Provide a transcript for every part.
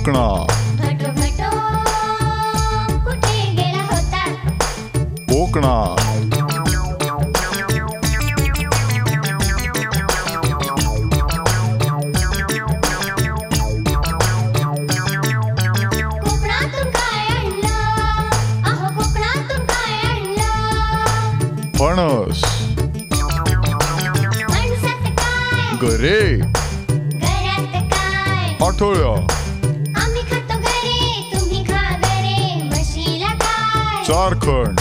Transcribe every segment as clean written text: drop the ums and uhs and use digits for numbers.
कोकणात कुठे गेला होता कोकणात कोकणातून काय आणलं अहो कोकणातून काय आणलं फणस फणसात काय गरे गऱ्यात काय आठवड्या आम्ही खातो गरे तुम्ही खा गरे म्हशीला काय चारखंड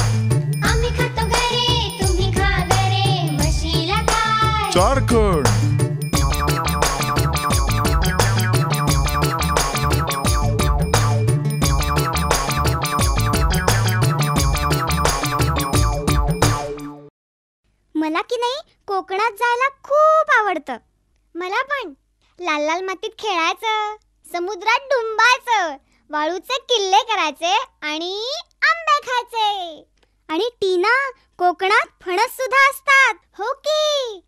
आम्ही खातो गरे तुम्ही खा गरे म्हशीला काय चारखंड मला की नाही कोकणात जायला खूप आवडतं. मला पण लाल लाल मातीत खेळायचं, समुद्रात डुंबायचं, वाळूचे किल्ले करायचे आणि आंबे खायचे. आणि टीना, कोकणात फणस सुद्धा असतात हो की.